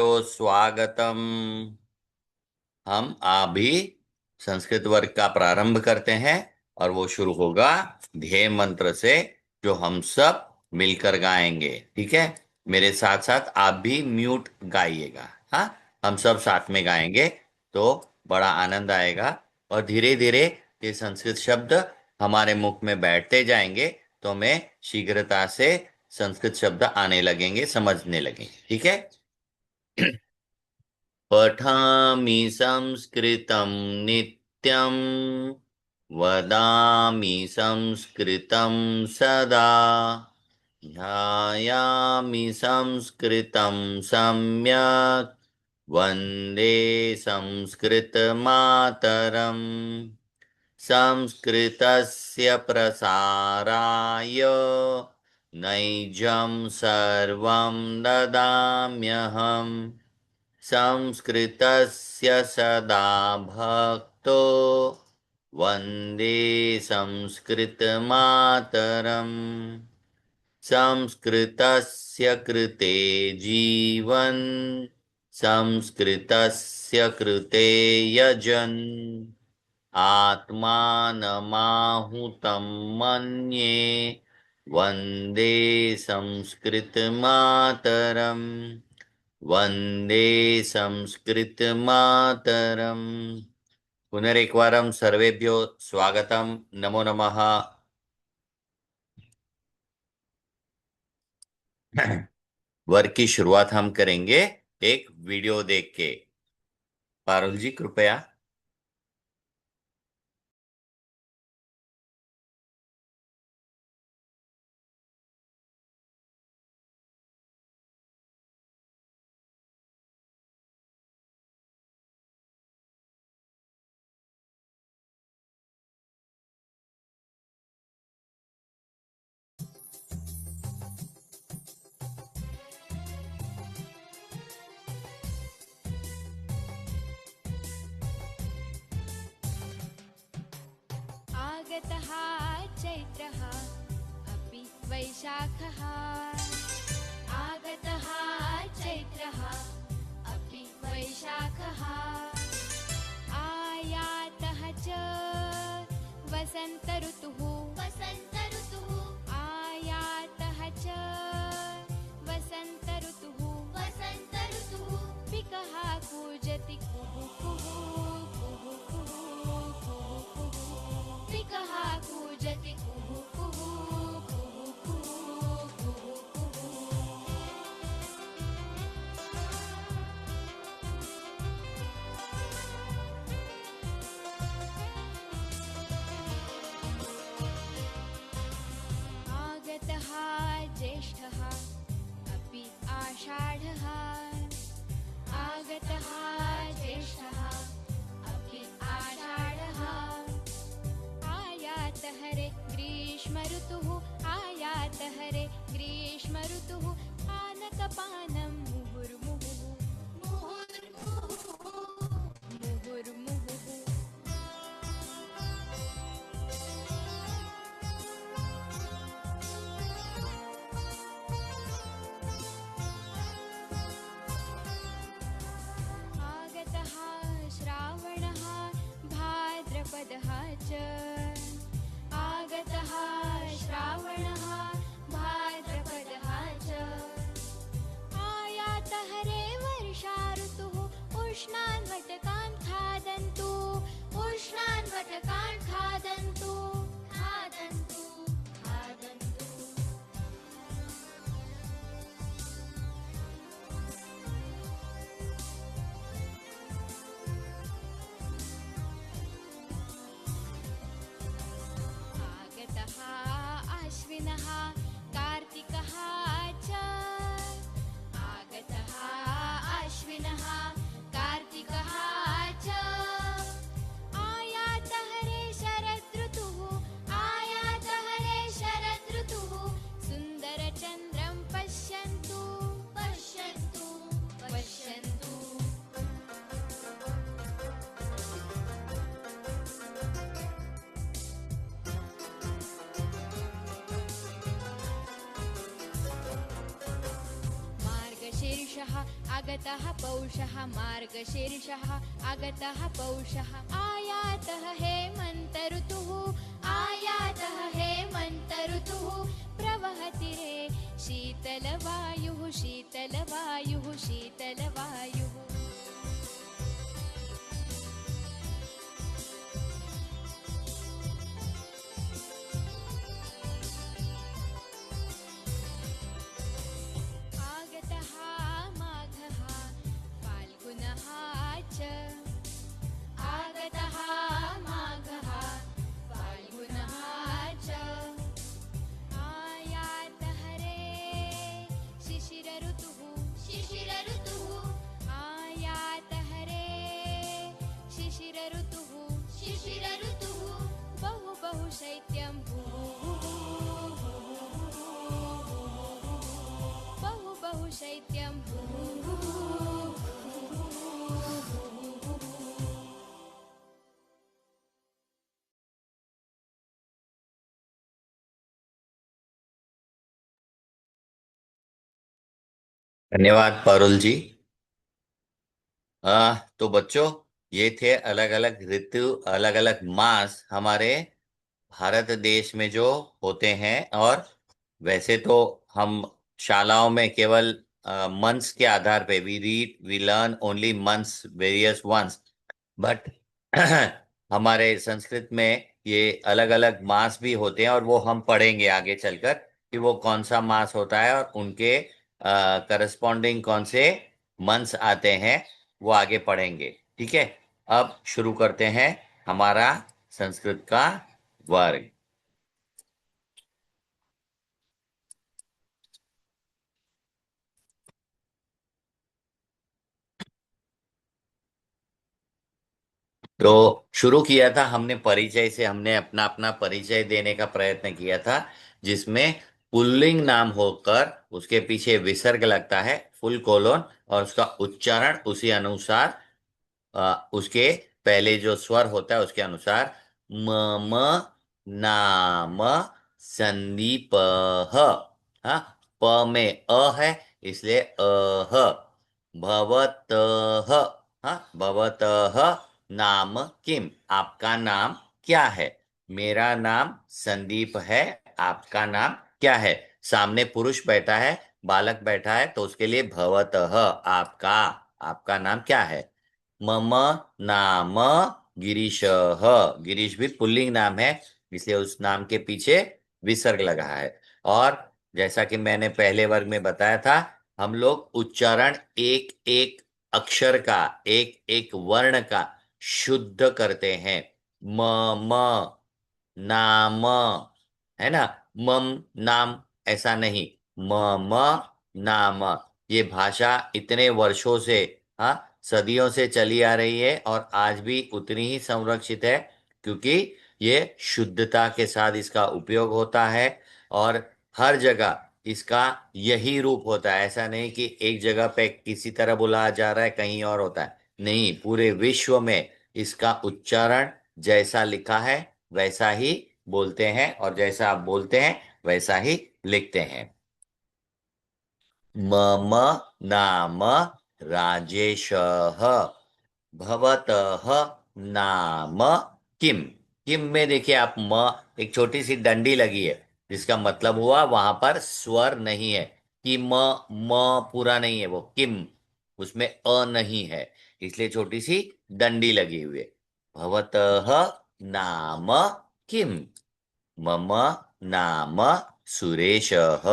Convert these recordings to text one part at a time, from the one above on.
स्वागतम। हम अभी संस्कृत वर्ग का प्रारंभ करते हैं और वो शुरू होगा ध्येय मंत्र से, जो हम सब मिलकर गाएंगे। ठीक है, मेरे साथ साथ आप भी म्यूट गाइएगा। हाँ, हम सब साथ में गाएंगे तो बड़ा आनंद आएगा। और धीरे धीरे ये संस्कृत शब्द हमारे मुख में बैठते जाएंगे तो हमें शीघ्रता से संस्कृत शब्द आने लगेंगे, समझने लगेंगे। ठीक है। पठामि संस्कृतं नित्यं, वदामि संस्कृतं सदा, ध्यायामि संस्कृतं सम्यक्, वन्दे संस्कृतमातरम्। संस्कृतस्य प्रसाराय नैजं सर्वं ददाम्यहम्। संस्कृतस्य सदा भक्तो वन्दे संस्कृतमातरम्। संस्कृतस्य कृते जीवन्, संस्कृतस्य कृते यजन्, आत्मानमाहुतं मन्ये वन्दे संस्कृतमातरम्। वन्दे संस्कृतमातरम्। पुनरेकवारं सर्वेभ्यो स्वागतम, नमो नमः। वर्ग की शुरुआत हम करेंगे एक वीडियो देख के। पारुल जी कृपया। आगतः चैत्रः अपि वैशाखः। आगतः चैत्रः अपि वैशाखः। आयातः च वसन्त ऋतुः। आयातः च वसन्त ऋतुः। पिकः कूजति कुहु कुहु कुहु कुहु कुहु कुहु। पिकः कूजति कुहु कुहु कुहु कुहु कुहु कुहु। आगतः ज्येष्ठः अपि आषाढः। आगतः ज्येष्ठः अपि आषाढः। आयातः रे ग्रीष्म ऋतुः। आयातः रे ग्रीष्म ऋतुः। आनकपानं मुहुर्मुहुः। मुहुर्मुहुः। आगतः श्रावणः भाद्रपदः च। आगतः श्रावणः भाद्रपदः च। आयातः रे वर्षा ऋतुः। उष्णान् वटकान् खादन्तु। उष्णान् वटकान् खादन्तु। खादन्तु खादन्तु। आगतः आश्विनः कार्तिकः च। आगतः आश्विनः कार्तिकः च। आयातः रे शरदृतुः। आयातः रे शरदृतुः। सुन्दरचन्द्रं पश्यन्तु। पश्यन्तु पश्यन्तु। आगतः पौषः मार्गशीर्षः आगतः पौषः आयातः हेमन्त ऋतुः आयातः हेमन्त ऋतुः प्रवहति रे शीतलवायुः शीतलवायुः शीतलवायुः आगतः माघः फाल्गुनः च आगतः माघः फाल्गुनः च आयातः रे शिशिरऋतुः शिशिरऋतुः आयातः रे शिशिरऋतुः शिशिरऋतुः बहु बहु शैत्यं बहु बहु शैत्यं धन्यवाद पारुल जी। तो बच्चों, ये थे अलग अलग ऋतु, अलग अलग मास हमारे भारत देश में जो होते हैं। और वैसे तो हम शालाओं में केवल मंथ्स के आधार पे we learn only months, various ones, but हमारे संस्कृत में ये अलग अलग मास भी होते हैं, और वो हम पढ़ेंगे आगे चलकर कि वो कौन सा मास होता है और उनके करस्पॉन्डिंग कौन से मंथ्स आते हैं, वो आगे पढ़ेंगे। ठीक है, अब शुरू करते हैं हमारा संस्कृत का वर्ग। तो शुरू किया था हमने परिचय से, हमने अपना अपना परिचय देने का प्रयत्न किया था, जिसमें पुल्लिंग नाम होकर उसके पीछे विसर्ग लगता है, फुल कोलोन, और उसका उच्चारण उसी अनुसार उसके पहले जो स्वर होता है उसके अनुसार म म नाम संदीप हाँ, प में अ है इसलिए भवतः, हाँ, भवतः नाम किम, आपका नाम क्या है। मेरा नाम संदीप है, आपका नाम क्या है। सामने पुरुष बैठा है, बालक बैठा है, तो उसके लिए भवतः, आपका, आपका नाम क्या है। मम नाम गिरीशः, गिरीश भी पुल्लिंग नाम है, इसलिए उस नाम के पीछे विसर्ग लगा है। और जैसा कि मैंने पहले वर्ग में बताया था, हम लोग उच्चारण एक एक अक्षर का, एक एक वर्ण का शुद्ध करते हैं। म म नाम, है ना, मम नाम ऐसा नहीं, म म नाम। ये भाषा इतने वर्षों से, हाँ, सदियों से चली आ रही है और आज भी उतनी ही संरक्षित है, क्योंकि ये शुद्धता के साथ इसका उपयोग होता है। और हर जगह इसका यही रूप होता है, ऐसा नहीं कि एक जगह पे किसी तरह बुलाया जा रहा है, कहीं और होता है, नहीं, पूरे विश्व में इसका उच्चारण जैसा लिखा है वैसा ही बोलते हैं, और जैसा आप बोलते हैं वैसा ही लिखते हैं। मम नाम राजेशः, भवतः नाम किम। किम में देखिए आप, म एक छोटी सी डंडी लगी है, जिसका मतलब हुआ वहां पर स्वर नहीं है, कि म पूरा नहीं है, वो किम, उसमें अ नहीं है, इसलिए छोटी सी डंडी लगी हुई है। भवतः नाम किम, मम नाम सुरेशः,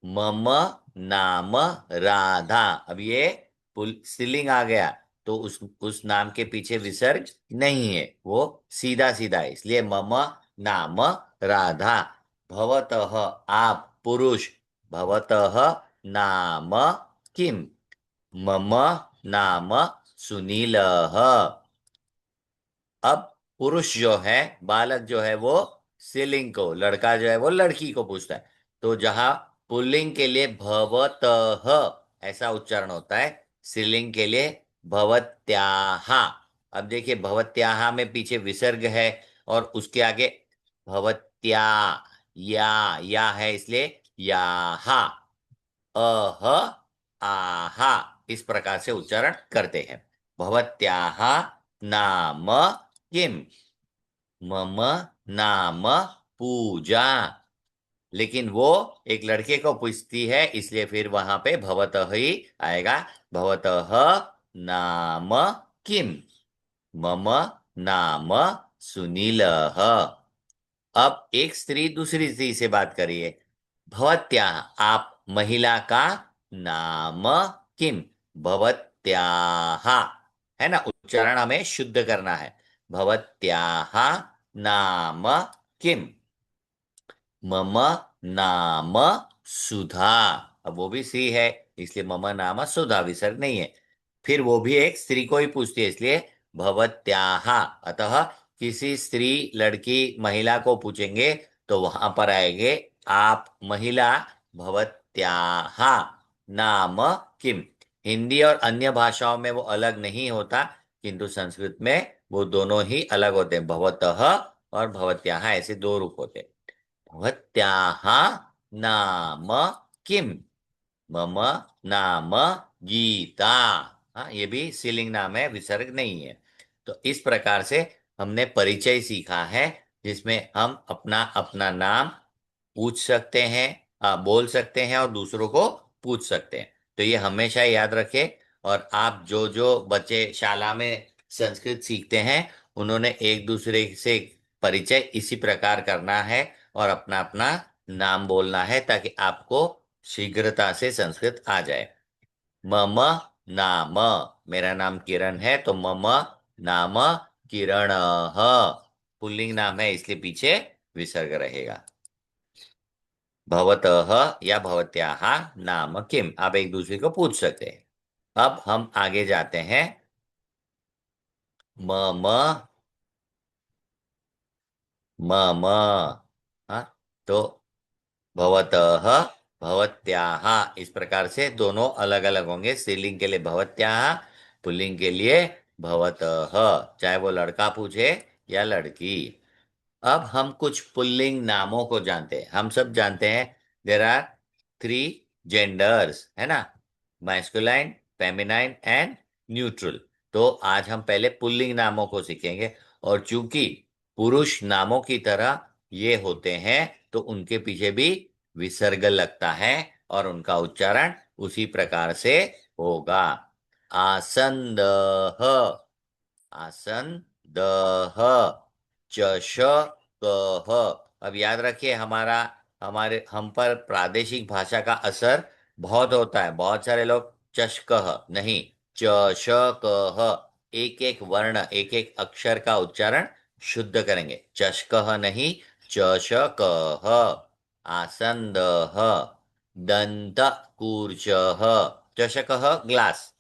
मम नाम राधा। अब ये स्त्रीलिंग आ गया, तो उस नाम के पीछे विसर्ग नहीं है, वो सीधा सीधा है, इसलिए मम नाम राधा। भवतः, आप पुरुष, भवतः नाम किम, मम नाम सुनीलः। अब पुरुष जो है, बालक जो है, वो स्त्रीलिंग को, लड़का जो है वो लड़की को पूछता है, तो जहां पुल्लिंग के लिए भवतः ऐसा उच्चारण होता है, स्त्रीलिंग के लिए भवत्याः। अब देखिए, भवत्याः में पीछे विसर्ग है, और उसके आगे भवत्या, या है, इसलिए याहा, अह आहा इस प्रकार से उच्चारण करते हैं। भवत्याः नाम किम? मम नाम पूजा। लेकिन वो एक लड़के को पूछती है, इसलिए फिर वहां पे भवतः ही आएगा। भवतः नाम किम? मम नाम सुनीलः। अब एक स्त्री दूसरी स्त्री से बात करिए। भवत्याः आप महिला का नाम किम? भवत्याः, है ना, उच्चारण हमें शुद्ध करना है। भवत्याः नाम किम? मम नाम सुधा। अब वो भी स्त्री है, इसलिए मम नाम सुधा विसर्ग नहीं है। फिर वो भी एक स्त्री को ही पूछती है, इसलिए भवत्याः। अतः किसी स्त्री लड़की महिला को पूछेंगे तो वहां पर आएंगे आप महिला। भवत्याः नाम किम? हिंदी और अन्य भाषाओं में वो अलग नहीं होता, किंतु संस्कृत में वो दोनों ही अलग होते हैं। भवतः और भवत्याः ऐसे दो रूप होते हैं। भवत्याः नाम किम? मम नाम गीता। हाँ, ये भी स्त्रीलिंग नाम है, विसर्ग नहीं है। तो इस प्रकार से हमने परिचय सीखा है, जिसमें हम अपना अपना नाम पूछ सकते हैं, बोल सकते हैं और दूसरों को पूछ सकते हैं। तो ये हमेशा याद रखें। और आप जो जो बच्चे शाला में संस्कृत सीखते हैं, उन्होंने एक दूसरे से परिचय इसी प्रकार करना है और अपना अपना नाम बोलना है, ताकि आपको शीघ्रता से संस्कृत आ जाए। मम नाम, मेरा नाम किरण है, तो मम नाम किरण। पुल्लिंग नाम है, इसलिए पीछे विसर्ग रहेगा। भवतः या भवत्याः नाम किम? आप एक दूसरे को पूछ सकते हैं। अब हम आगे जाते हैं। मम, मम, हाँ, तो भवतः, भवत्याः इस प्रकार से दोनों अलग अलग होंगे। स्त्रीलिंग के लिए भवत्याः, पुल्लिंग के लिए भवतः, चाहे वो लड़का पूछे या लड़की। अब हम कुछ पुल्लिंग नामों को जानते हैं। हम सब जानते हैं देर आर 3 जेंडर्स, है ना, मैस्कुलाइन, फेमिनाइन एंड न्यूट्रल। तो आज हम पहले पुल्लिंग नामों को सीखेंगे। और चूंकि पुरुष नामों की तरह ये होते हैं, तो उनके पीछे भी विसर्ग लगता है और उनका उच्चारण उसी प्रकार से होगा। आसंदः, आसन दह, चषकह। अब याद रखिए, हमारा हमारे हम पर प्रादेशिक भाषा का असर बहुत होता है। बहुत सारे लोग चषकह नहीं, चषकह, एक एक वर्ण एक एक अक्षर का उच्चारण शुद्ध करेंगे। चषकह नहीं, चषकह। आसंदह, दंतकूर्चः, चषकः ग्लास,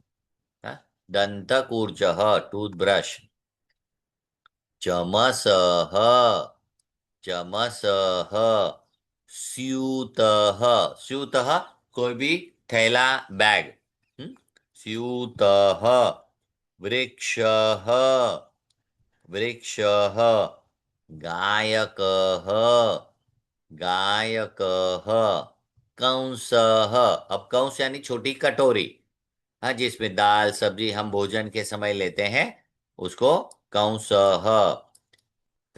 हाँ? दंतकूर्चः टूथब्रश। चमसः, चमसः। स्यूतः, स्यूतः कोई भी थैला, बैग। हम्म? स्यूतः। वृक्षः, वृक्षः। गायकः, गायकः। कंसः, अब कंस यानी छोटी कटोरी, हाँ, जिसमें दाल सब्जी हम भोजन के समय लेते हैं, उसको कंसः।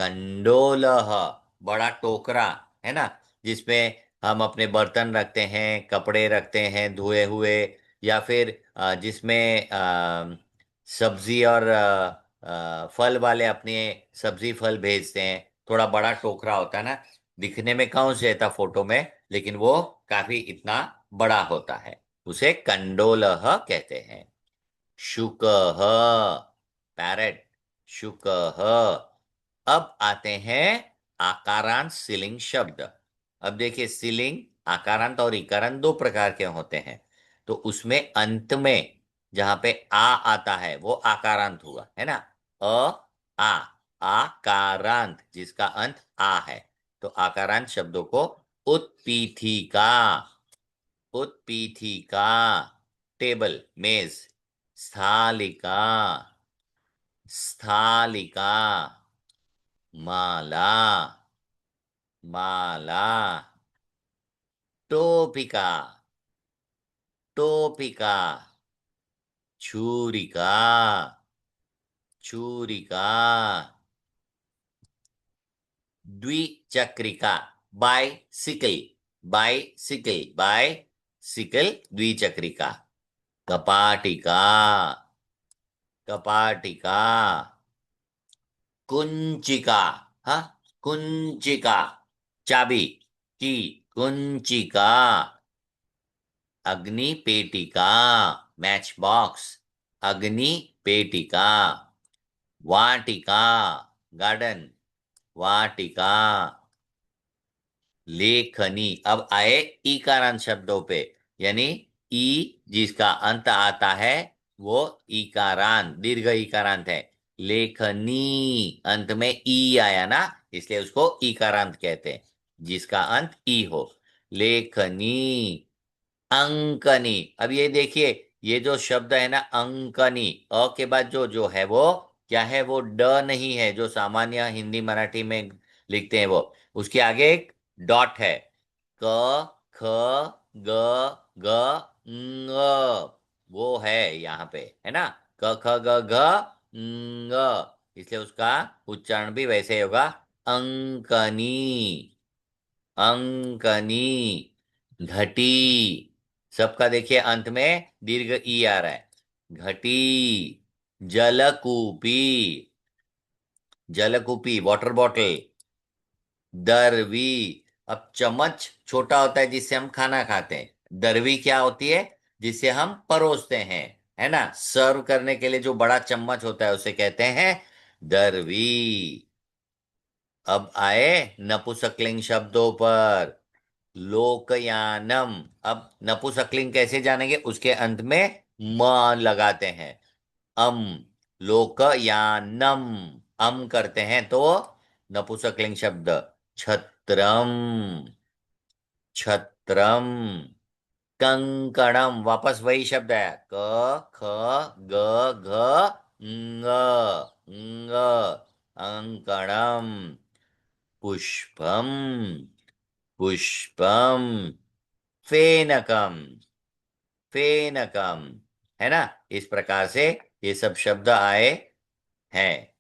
कंडोलः, बड़ा टोकरा, है ना, जिसमें हम अपने बर्तन रखते हैं, कपड़े रखते हैं धुए हुए, या फिर जिसमें सब्जी और फल वाले अपने सब्जी फल भेजते हैं। थोड़ा बड़ा टोकरा होता है ना, दिखने में कौन से था फोटो में, लेकिन वो काफी इतना बड़ा होता है, उसे कंडोलः कहते हैं। शुकः, पैरेट, शुकः। अब आते हैं आकारांत स्त्रीलिंग शब्द। अब देखिए, स्त्रीलिंग आकारांत और इकारांत दो प्रकार के होते हैं। तो उसमें अंत में जहां पे आ आता है वो आकारांत हुआ, है ना। अ, आ, आकारांत जिसका अंत आ है। तो आकारांत शब्दों को उत्पीठिका, उत्पीठिका, टेबल मेज, स्थालिका, स्थालिका, माला, माला, टोपिका, टोपिका, छुरिका, छुरिका, द्विचक्रिका, बाइसिकल, बाइसिकल, बाइसिकल, द्विचक्रिका, कपाटिका, कपाटिका, कुंचिका, हाँ, कुंचिका, चाबी की, कुंचिका, अग्नि पेटिका, मैच बॉक्स, अग्नि पेटिका, वाटिका, गार्डन, वाटिका, लेखनी। अब आए ईकारांत शब्दों पे, यानी ई जिसका अंत आता है वो ईकारांत, दीर्घ ईकारांत है। लेखनी, अंत में ई आया ना, इसलिए उसको ईकारांत कहते हैं, जिसका अंत ई हो। लेखनी, अंकनी। अब ये देखिए, ये जो शब्द है ना अंकनी, अ के बाद जो जो है वो क्या है, वो ड नहीं है जो सामान्य हिंदी मराठी में लिखते हैं वो, उसके आगे एक डॉट है। क, ख, ग, ग, ng, वो है यहाँ पे, है ना, क ख ग घ ng, इसलिए उसका उच्चारण भी वैसे ही होगा, अंकनी, अंकनी। घटी, सबका देखिए अंत में दीर्घ ई आ रहा है, घटी। जलकूपी, जलकूपी, वाटर बॉटल। दरवी, अब चम्मच छोटा होता है जिससे हम खाना खाते हैं, दरवी क्या होती है, जिसे हम परोसते हैं, है ना, सर्व करने के लिए जो बड़ा चम्मच होता है उसे कहते हैं दरवी। अब आए नपुंसकलिंग शब्दों पर। लोकयानम, अब नपुंसकलिंग कैसे जानेंगे, उसके अंत में म लगाते हैं, अम, लोकयानम, अम करते हैं तो नपुंसकलिंग शब्द। छत्रम, छत्रम। कंकणम, वापस वही शब्द है, क, ख, ग, घ, ng, ng, अंकणम। पुष्पम, पुष्पम। फेनकम, फेनकम, है ना, इस प्रकार से ये सब शब्द आए हैं।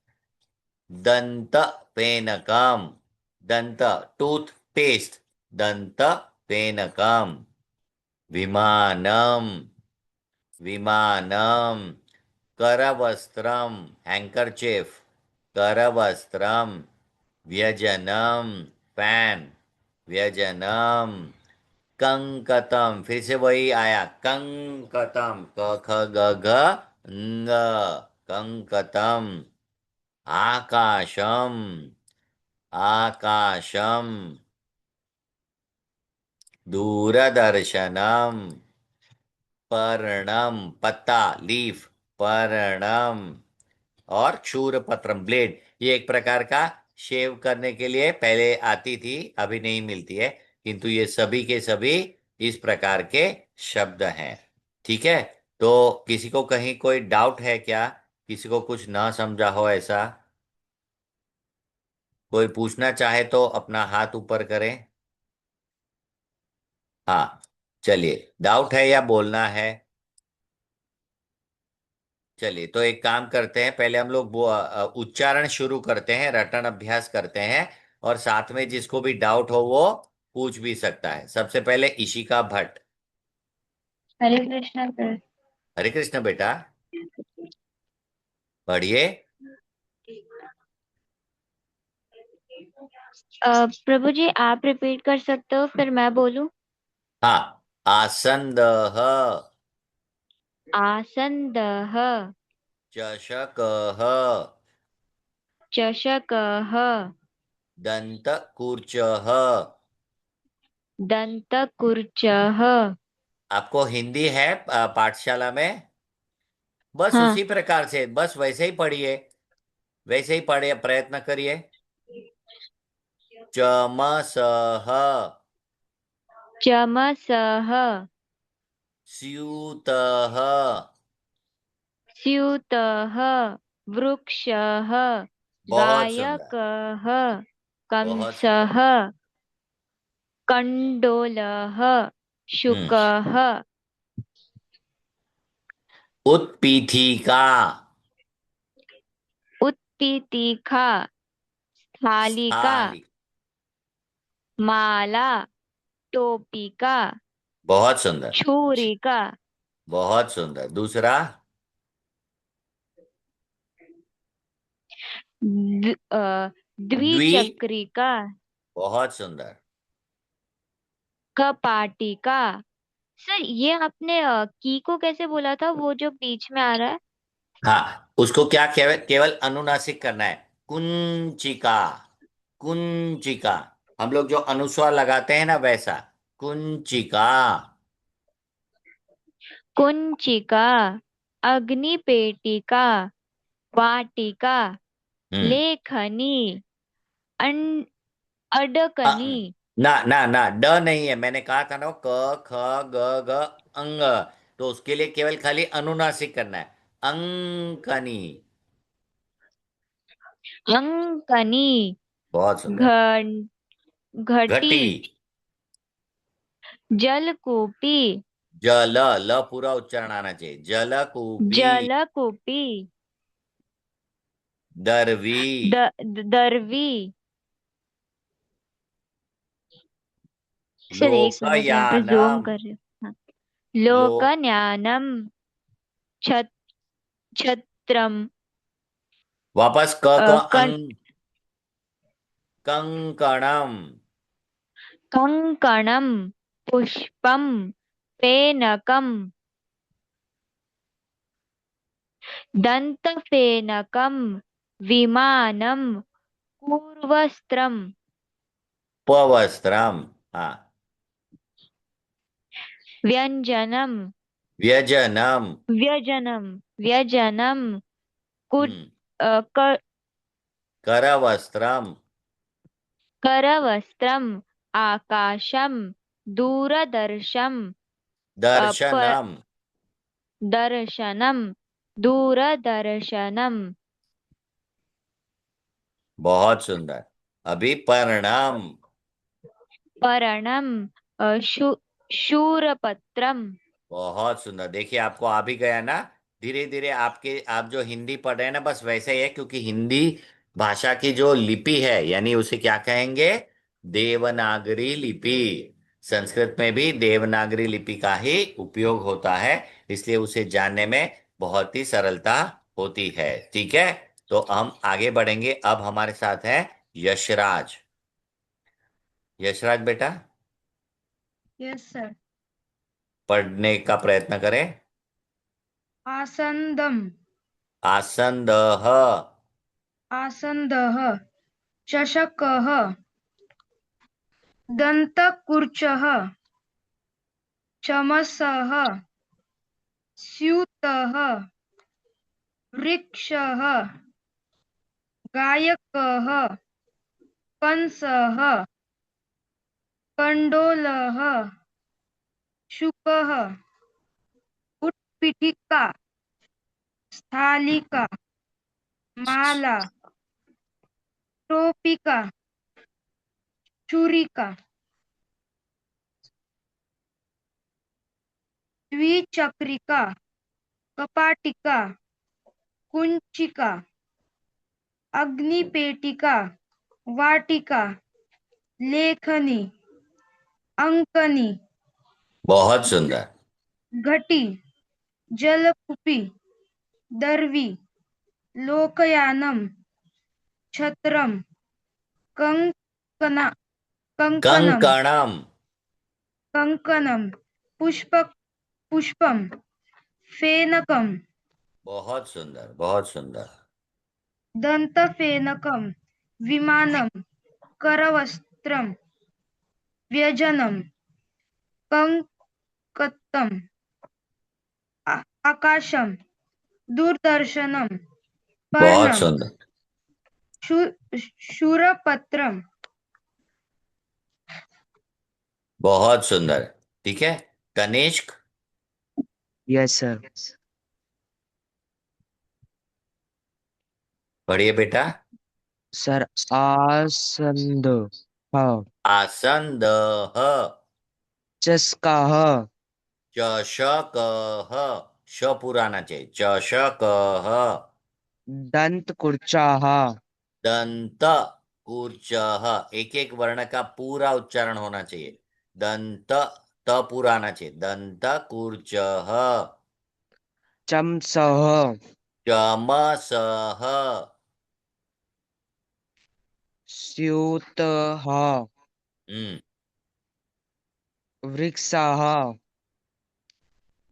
दंत फेनकम, दंत, टूथ पेस्ट, दंत फेनकम। विमानम, विमानम। करवस्त्रम, हैंकरचीफ, करवस्त्रम। व्यजनम, फैन, व्यजनम। कंकतम, फिर से वही आया, कंकतम, क ख ग घ ng, कंकतम। आकाशम, आकाशम। दूरदर्शनम, पर्णम, पत्ता, लीफ, पर्णम। और क्षूरपत्रम, ब्लेड, ये एक प्रकार का शेव करने के लिए पहले आती थी, अभी नहीं मिलती है, किंतु ये सभी के सभी इस प्रकार के शब्द हैं। ठीक है, तो किसी को कहीं कोई डाउट है क्या, किसी को कुछ ना समझा हो ऐसा, कोई पूछना चाहे तो अपना हाथ ऊपर करें। हाँ, चलिए, डाउट है या बोलना है। चलिए, तो एक काम करते हैं, पहले हम लोग वो उच्चारण शुरू करते हैं, रटन अभ्यास करते हैं, और साथ में जिसको भी डाउट हो वो पूछ भी सकता है। सबसे पहले इशिका भट्ट। हरे कृष्णा सर। हरे कृष्ण बेटा, पढ़िए। प्रभु जी आप रिपीट कर सकते हो फिर मैं बोलूं। हाँ, आसंदः, आसन्दः, चषकः, चषकः, दन्तकूर्चः। दन्तकुर्चः। आपको हिंदी है पाठशाला में, बस हाँ। उसी प्रकार से, बस वैसे ही पढ़िए, वैसे ही पढ़िए, प्रयत्न करिए। चमसः, चमसः, स्यूतः। स्यूतः, वृक्षः, बहुत सुंदर, गायकः, बहुत सुंदर। कंसः, कण्डोलः, हम्म, शुकः। उत्पीठिका। उत्पीठिका, थालिका, थाली। माला, टोपी का, बहुत सुंदर। छुरी का, बहुत सुंदर। दूसरा। द्वि। द्विचक्री का, बहुत सुंदर। कपाटी का। सर ये आपने की को कैसे बोला था, वो जो बीच में आ रहा है? हाँ, उसको क्या केवल केवल अनुनासिक करना है। कुंचिका। कुंचिका। हम लोग जो अनुस्वार लगाते हैं ना, वैसा। कुंचिका। कुंचिका, अग्निपेटिका, वाटिका, हम्म। लेखनी, अन, अ, अडकनी। ना ना ना, ड नहीं है। मैंने कहा था ना, क ख ग घ अंग। तो उसके लिए केवल खाली अनुनासिक करना है। अंकनी। अंकनी, बहुत सुंदर। घ, घटी, घटी। जलकूपी, जल। ल पूरा उच्चारण आना चाहिए। जलकूपी। जलकूपी, दरवी। दरवी। सर एक मिनट, मैं इन पे जूम लोकयानम। कर रही हूँ। हाँ। लोक। लोकन्यानम, छत, छत्रम, वापस क क कण, अंग। कंकणम। कंकणम, पुष्पम, फेनकम, दंतफेनकम, विमानम, पूर्वस्त्रम, पवस्त्रम। हाँ। व्यंजनम, व्यजनम। व्यजनम, व्यजनम, कुट, हम्म। कर, करवस्त्रम। करवस्त्रम, आकाशम, दूरदर्शम, दर्शनम। दर्शनम, दूरदर्शनम। बहुत सुंदर। अभी परिणाम। पर्णम, शूरपत्रम। बहुत सुंदर। देखिए, आपको आ भी गया ना। धीरे धीरे आप जो हिंदी पढ़ रहे हैं ना, बस वैसे ही है, क्योंकि हिंदी भाषा की जो लिपि है, यानी उसे क्या कहेंगे? देवनागरी लिपि। संस्कृत में भी देवनागरी लिपि का ही उपयोग होता है। इसलिए उसे जानने में बहुत ही सरलता होती है। ठीक है। तो हम आगे बढ़ेंगे। अब हमारे साथ है यशराज। यशराज बेटा, यस सर। पढ़ने का प्रयत्न करें। आसन्दम, आसंदह। आसन्दः, चषकः, दन्तकुर्चः, चमसः, स्यूतः, वृक्षः, गायकः, कंसः, कण्डोलः, शुकः, उत्पीठिका, स्थालिका, माला, टोपिका, छुरिका, द्विचक्रिका, कपाटिका, कुंचिका, अग्निपेटिका, वाटिका, लेखनी, अंकनी, बहुत सुंदर। घटी, जलकुपी, दर्वी, लोकयानम, छत्रम, कंकना, कंकणम, कंकणम। कंकणम, पुष्पम, फेनकम, बहुत सुंदर। बहुत सुंदर। दंतफेनकम, विमानम, करवस्त्रम, व्यजनम, कंकतम, आकाशम, दूरदर्शनम, बहुत पर्णम, सुंदर। शूरपत्रम। बहुत सुंदर। ठीक है। Tanishq, yes sir. पढ़िए बेटा। सर आसंद, हाँ, आसंदह। चस्का, चषकः। श पूरा आना चाहिए। चषकः। दंत कुर्चाः दंत कूर्चः। एक एक वर्ण का पूरा उच्चारण होना चाहिए। दंत, त पूरा आना चाहिए। दंत कूर्चः। चमसः चमसः। स्यूतः हम्म। वृक्षः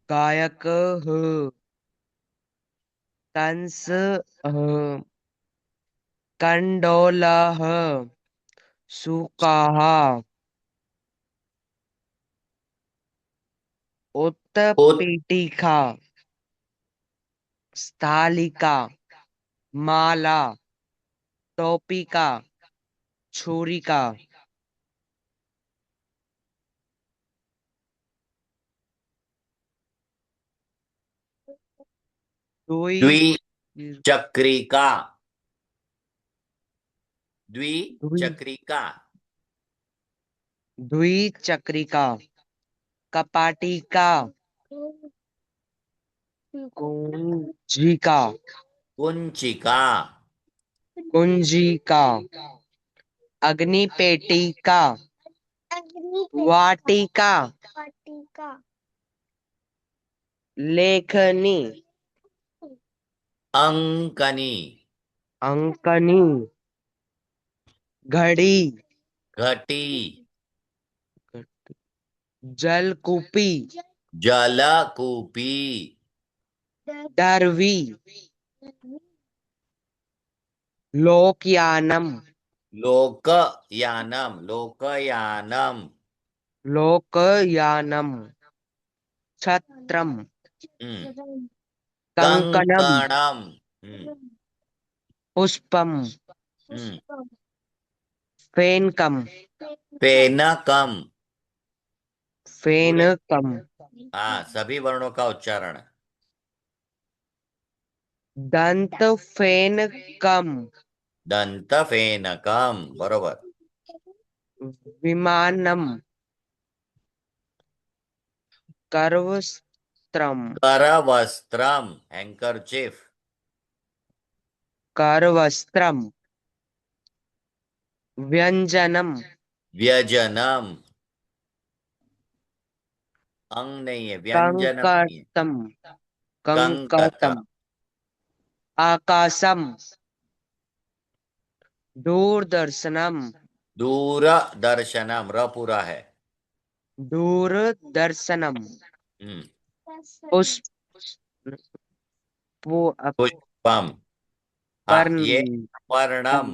गायकः तंसः कंडोलः शुकाः उत उत्पीठिका स्थालिका माला टोपिका छुरिका द्वि द्विचक्रिका। द्वि द्विचक्रिका। द्विचक्रिका कपाटिका कुंजिका कुंचिका। कुंजिका अग्निपेटिका वाटिका लेखनी अंकनी। अंकनी घड़ी घटी। जलकूपी जलकूपी। दरवी लोकयानम लोकयानम। लोकयानम। लोकयानम छत्रम हम्म। कंकणम कंकणम। हम्म। पुष्पम हम्म। फेनकम फेनकम। पूरे। फेनकम हाँ, सभी वर्णों का उच्चारण। दंत फेनकम दंत फेनकम, बरोबर। विमानम करवस्त्रम करवस्त्रम, हैंकरचीफ। करवस्त्रम व्यंजनम व्यजनम। अंग नहीं है, व्यंजनम नहीं है। कंकतम कंकत। कंकतम आकाशम दूरदर्शनम दूरदर्शनम, र पूरा है। दूरदर्शनम हम्म। पुष्प पुष्पम। हाँ, ये पर्ण पर्णम।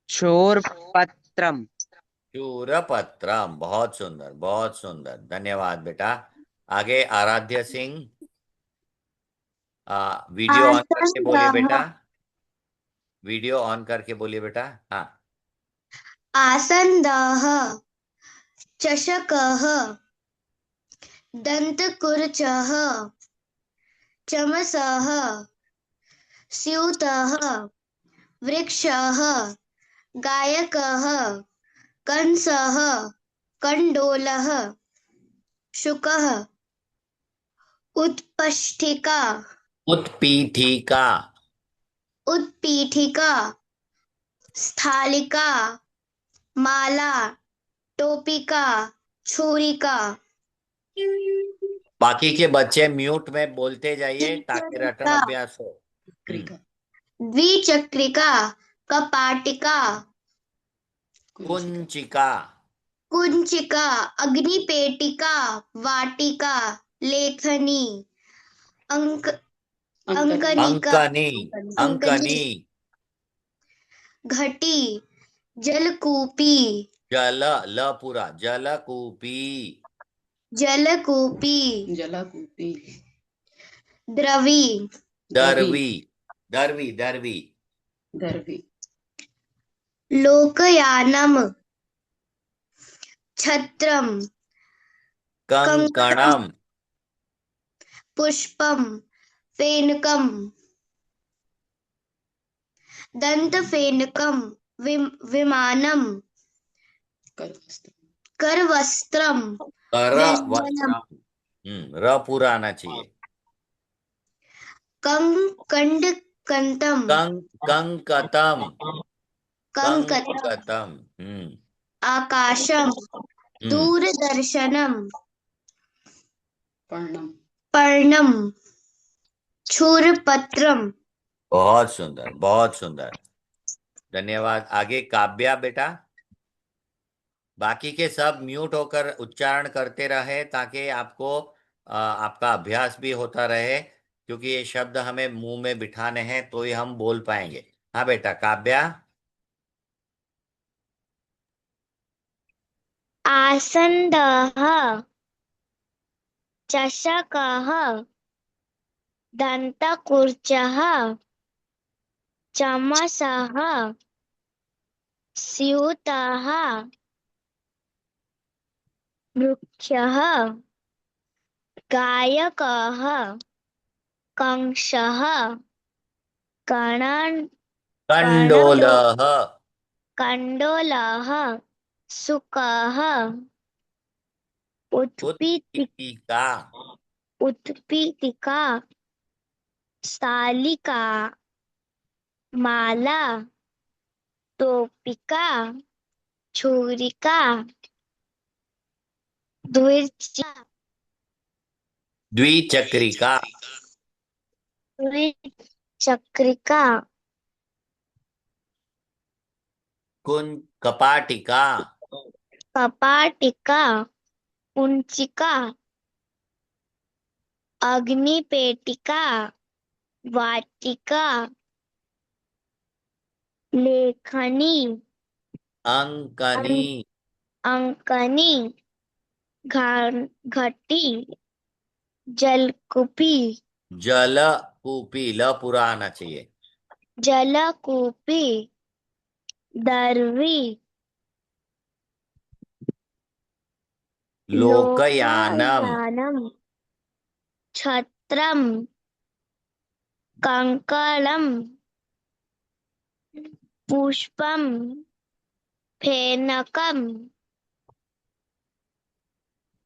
अक्षोरपत्रम शूरपत्रम, बहुत सुंदर, बहुत सुंदर, धन्यवाद बेटा। आगे आराध्य सिंह। वीडियो ऑन करके बोलिए आसनदाह बेटा। वीडियो ऑन करके बोलिए बेटा। हाँ। आसनदाह चषकः दन्तकुर्चः चमसः स्यूतः वृक्षः गायकः कंसः कंडोलः शुकः उत्पष्टिका उत्पीठिका। उत्पीठिका स्थालिका माला टोपिका छुरिका बाकी के बच्चे म्यूट में बोलते जाइए ताकि रटन द्विचक्रिका अभ्यास हो। द्विचक्रिका कपाटिका कुंचिका। कुंचिका अग्निपेटिका वाटिका लेखनी अंक अंकनिका अंकनी। अंकनी। घटी जलकूपी जल, ल पूरा, जलकूपी। जलकूपी द्रवी दरवी। दरवी, दरवी। लोकयानम छत्रम कंकणम कंकणम। पुष्पम फेनकम दंतफेनकम विमानम करवस्त्रम कर व्यंजनम वस्त्रम। र पूरा आना चाहिए। कंकंडकंतम कंकतम। कंकतम कंकतम। आकाशम हम्म। दूरदर्शनम पर्णम क्षुरपत्रम। बहुत सुंदर, बहुत सुंदर। धन्यवाद। आगे काव्या बेटा। बाकी के सब म्यूट होकर उच्चारण करते रहे ताकि आपको आपका अभ्यास भी होता रहे, क्योंकि ये शब्द हमें मुंह में बिठाने हैं तो ही हम बोल पाएंगे। हाँ बेटा, काव्या। आसन्दः चषकः दन्तकुर्चः चमसः स्यूतः वृक्षः गायकः कंशः कण कंडोलः। कण्डोलः शुकः उत्पीठिका। उत्पीठिका स्थालिका माला टोपिका छुरिका द्विचक्रिका द्विचक्रिका। द्विचक्रिका कुन कपाटिका। कपाटिका कुंचिका अग्निपेटिका वाटिका लेखनी अंकनी। अंकनी घटी जलकुपी जल कूपी। ल पूरा आना चाहिए। जलकूपी दर्वी लोकयानम। लोकयानम छत्रम कंकणम पुष्पम फेनकम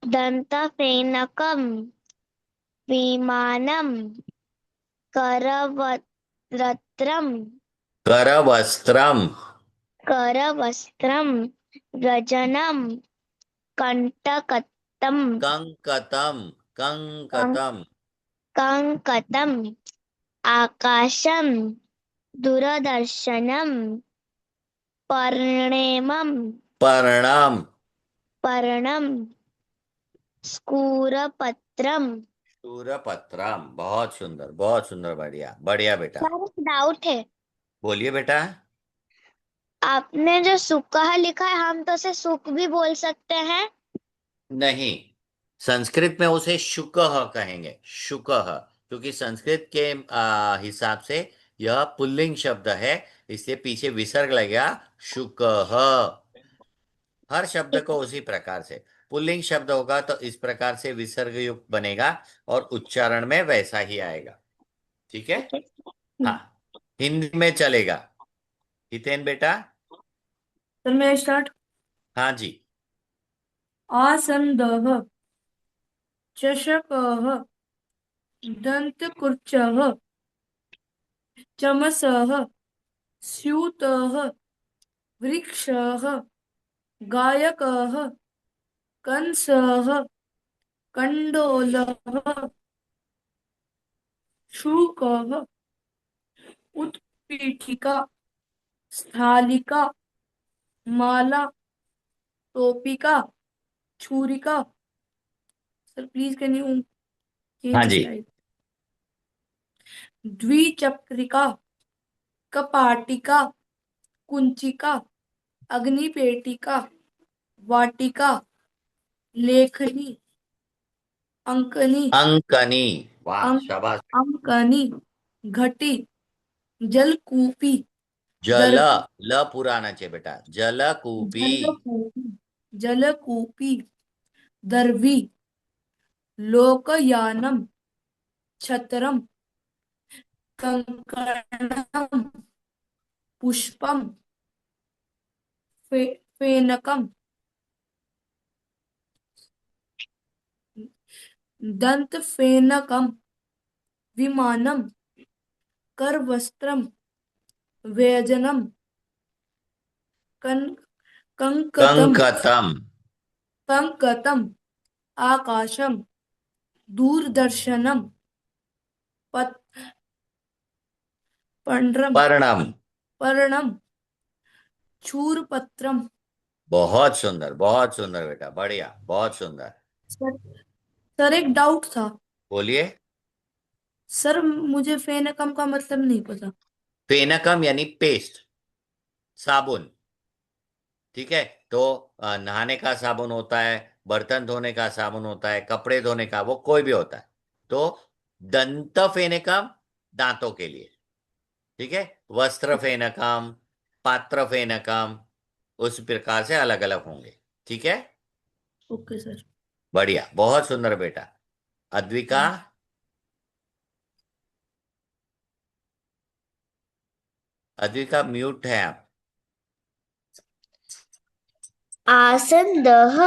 दंतफेनकम विमानम करवस्त्रम करवस्त्रम। करवस्त्रम रजनम कंटकतम कंकतम। कंकतम। कंकतम आकाशम दूरदर्शनम पर्णेमम पर्णम। पर्णम स्कूरपत्रम। सूरपत्रम। बहुत सुंदर, बहुत सुंदर। बढ़िया, बढ़िया बेटा। सर एक डाउट है, बोलिए बेटा। आपने जो सुकह लिखा है हम तो उसे सुक भी बोल सकते हैं। नहीं, संस्कृत में उसे शुकः कहेंगे। शुकः, क्योंकि संस्कृत के हिसाब से यह पुल्लिंग शब्द है, इसलिए पीछे विसर्ग लगेगा। शुकः। हर शब्द को उसी प्रकार से, पुल्लिंग शब्द होगा तो इस प्रकार से विसर्ग युक्त बनेगा और उच्चारण में वैसा ही आएगा। ठीक है। ठीक है। हाँ, हिंदी में चलेगा। हितेन बेटा। सर मैं स्टार्ट। हाँ जी। आसन्दः चषकः दन्तकुर्चः चमसः स्यूतः वृक्षः गायकः कंसः कण्डोलः शुकः उत्पीठिका स्थालिका माला टोपिका छुरिका। सर प्लीज कैन यू हाँ चेंज जी। स्लाइड। द्विचक्रिका कपाटिका कुंचिका अग्निपेटिका वाटिका लेखनी अंकनी अंकनी। वाह, अंक शाबाश। अंकनी घटी जलकूपी जल। दर्वी ल पुराना चाहिए बेटा। जलकूपी। जलकूपी जलकूपी दर्वी लोकयानम छत्रम कंकणम पुष्पम फेनकम दंतफेनकम विमानम करवस्त्रम व्यजनम कं कंकतम कंकतम कंकतम आकाशम दूरदर्शनम पत पर्णम पर्णम। पर्णम शूरपत्रम। बहुत सुंदर बेटा, बढ़िया, बहुत सुंदर। सर सर एक डाउट था। बोलिए। सर मुझे फेनकम का मतलब नहीं पता। फेनकम यानी पेस्ट, साबुन। ठीक है। तो नहाने का साबुन होता है, बर्तन धोने का साबुन होता है, कपड़े धोने का, वो कोई भी होता है। तो दंत फेनकम दांतों के लिए। ठीक है। वस्त्र फेनकम, पात्र फेनकम, उस प्रकार से अलग अलग होंगे। ठीक है। Okay sir. बढ़िया, बहुत सुंदर बेटा। अद्विका। अद्विका म्यूट है आप। आसन्दः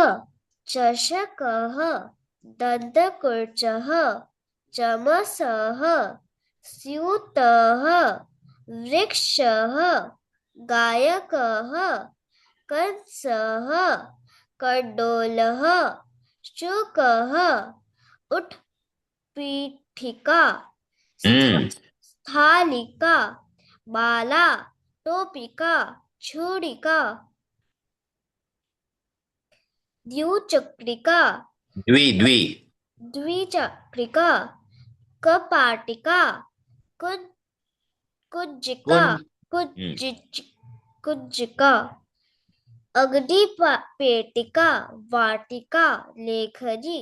चषकः दन्तकुर्चः चमसः स्यूतः वृक्षः गायकः कंसः कण्डोलः शुकः उत्पीठिका हम्म। स्थालिका माला टोपिका छुरिका द्विचक्रिका द्वि द्वि द्विचक्रिका कपाटिका कुज कुज्जिका कुंज। कुज्जिच कुज्जिका पेटिका वाटिका लेखनी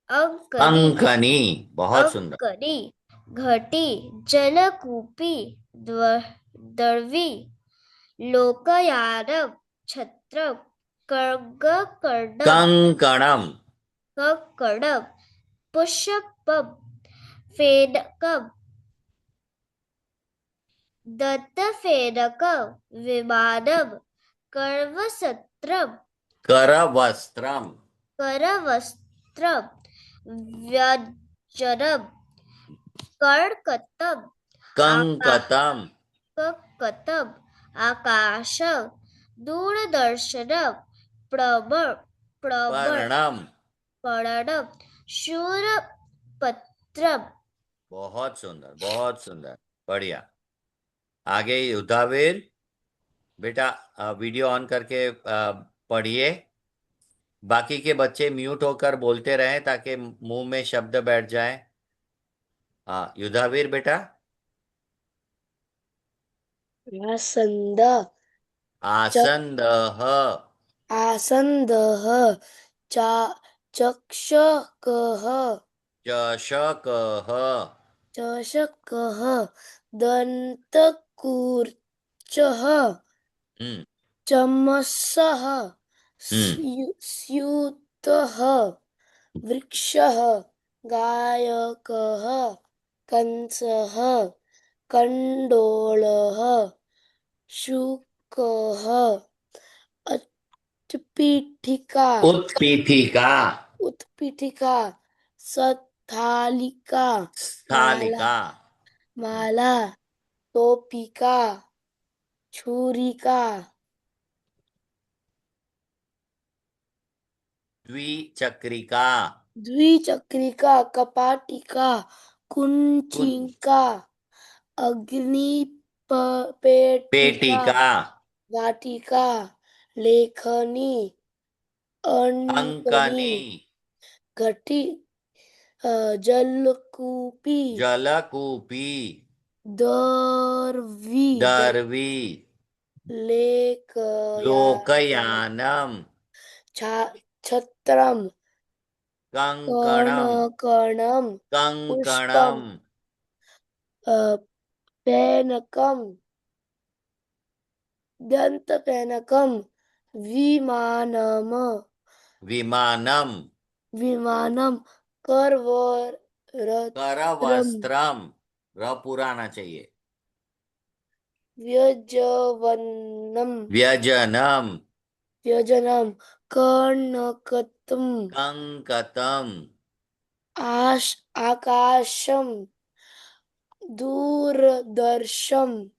अंकनी अंकनी, बहुत सुंदर। अंकनी घटी जलकूपी दर्वी लोकयानम छत्रम कर्णम कंकणम। कंकणम पुष्पम फेनकम दत्तफेनकम विमानम करवस्त्रम करवस्त्रम। करवस्त्रम व्यंजनम कर्कतम कंकतम। आकाशम आकाशम दूरदर्शनम प्रबर प्रबर पर्णम। पर्णम शूरपत्रम। बहुत सुंदर, बहुत सुंदर, बढ़िया। आगे युद्धावीर बेटा, वीडियो ऑन करके पढ़िए। बाकी के बच्चे म्यूट होकर बोलते रहें ताकि मुंह में शब्द बैठ जाए। हाँ, युद्धावीर बेटा। आसन्द आसन्दः। आसन्दः चा चक्षकः चषकः। चषकः दन्तकूर्चः हम्म। चमसः हम्म। स्यूतः वृक्षः गायकः कंसः कण्डोलः शुकः उत्पीठिका उत्पीठिका। उत्पीठिका स्थालिका माला स्थालिका। माला टोपिका छुरिका द्विचक्रिका। द्विचक्रिका कपाटिका कुंज। कुंचिका अग्नि पेटिका पेटिका। वाटिका लेखनी अंकनी अंकनी। घटी जलकूपी जलकूपी। दर्वी दर्वी। लेखयानम लोकयानम। छत्रम कंकणम। कर्णकणम कंकणम। पुष्पम फेनकम दंतफेनकम विमानम विमानम। विमानम करवस्त्रम करवस्त्रम। र पूरा आना चाहिए। व्यजवनम व्यजनम। व्यजनम कर्णकतम कंकतम। आकाशम दूरदर्शम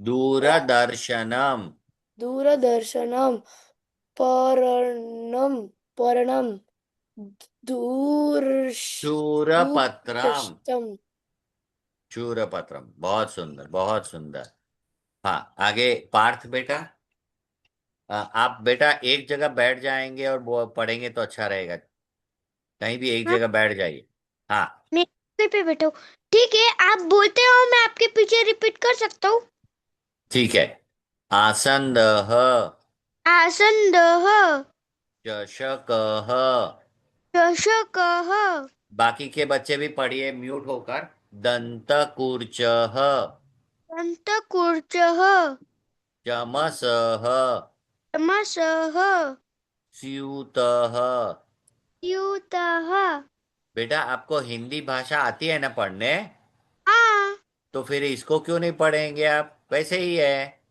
दूरदर्शनम दूरदर्शनम पर्णम पर्णम शूरपत्रम दूरदर्शनम शूरपत्रम। बहुत सुंदर, बहुत सुंदर। हाँ, आगे पार्थ बेटा। आप बेटा एक जगह बैठ जाएंगे और वो पढ़ेंगे तो अच्छा रहेगा। कहीं भी एक हाँ, जगह बैठ जाइए। हाँ, मैं कहीं पे बैठा हूँ। ठीक है, आप बोलते हो, मैं आपके पीछे रिपीट कर सकता हूँ। ठीक है। आसंदः आसन्दः चषकः। चषकः बाकी के बच्चे भी पढ़िए म्यूट होकर। दंतकूर्चः दन्तकूर्चः चमसः चमसः स्यूतः। स्यूतः। बेटा आपको हिंदी भाषा आती है ना पढ़ने? हाँ। तो फिर इसको क्यों नहीं पढ़ेंगे आप? वैसे ही है।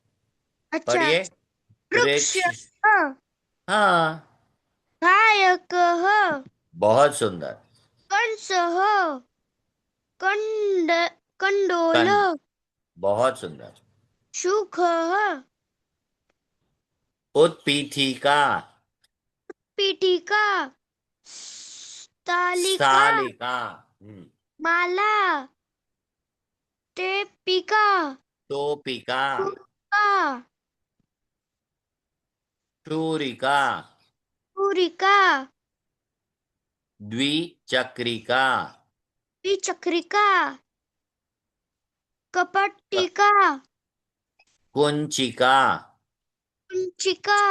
अच्छा। पढ़िए। वृक्ष। वृक्षः हाँ, गायकः बहुत सुंदर। कंसः कंड कन कंडोलः बहुत सुंदर। शुकः उत्पीठिका। पीठिका तालिका सालिका। माला टेपिका टोपिका। टूका शूरिका। पूरिका द्विचक्रिका। द्विचक्रिका क- कपटिका कुंचिका। कुंचिका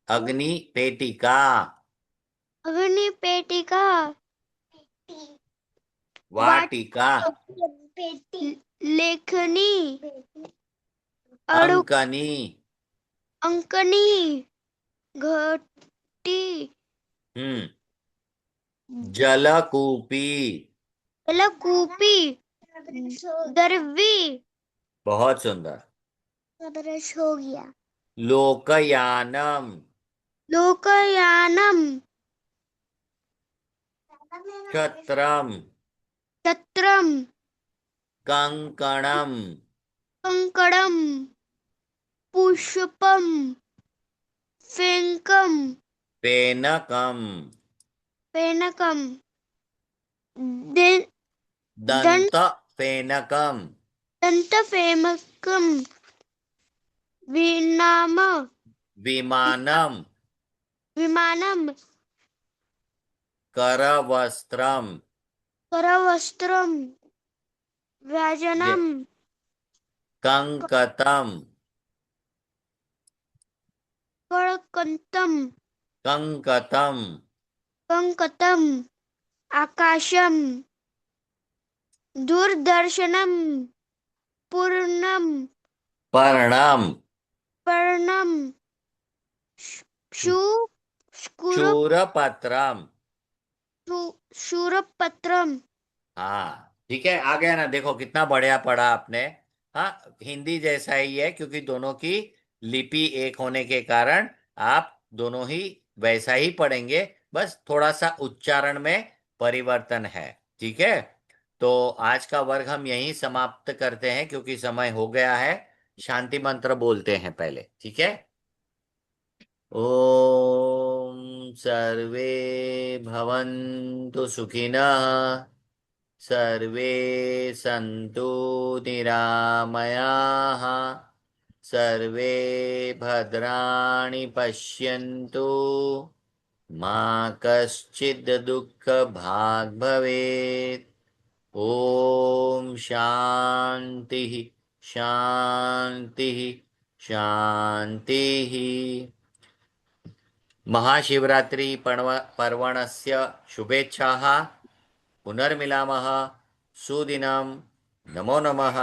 अग्निपेटिका। अग्निपेटिका वाटिका। लेखनी अड़ु अंकनी। अंकनी घटी हम्म जलकूपी। जलकूपी दरवी। बहुत सुंदर। ब्रश हो गया। लोकयानम। लोकयानम छत्रम। छत्रम कंकणम। कंकड़म पुष्पम फेंकम पेनकम। फेनकम दे- दं- दंत फेनकम। दंतफेमकम विनाम विमानम। विमानम करवस्त्रम। करवस्त्रम ये व्यजनम कंकतम। कड़कंतम कंकतम। कंकतम आकाशम दूरदर्शनम पूर्णम पर्णम। पर्णम शू शूर शूरपत्रम। शूरपत्रम। हाँ ठीक है, आ गया ना? देखो कितना बढ़िया पढ़ा आपने। हाँ, हिंदी जैसा ही है क्योंकि दोनों की लिपि एक होने के कारण आप दोनों ही वैसा ही पढ़ेंगे। बस थोड़ा सा उच्चारण में परिवर्तन है। ठीक है। तो आज का वर्ग हम यहीं समाप्त करते हैं क्योंकि समय हो गया है। शांति मंत्र बोलते हैं पहले, ठीक है? ओम सर्वे भवन्तु सुखिनः, सर्वे सन्तु निरामयाः, सर्वे भद्राणि पश्यन्तु, मा कश्चित् दुःखभाग् भवेत्। ओम शांति शांति शांति। महाशिवरात्रि पर्वणस्य शुभेच्छाः। पुनर्मिलामः। सुदिनं। नमो नमः।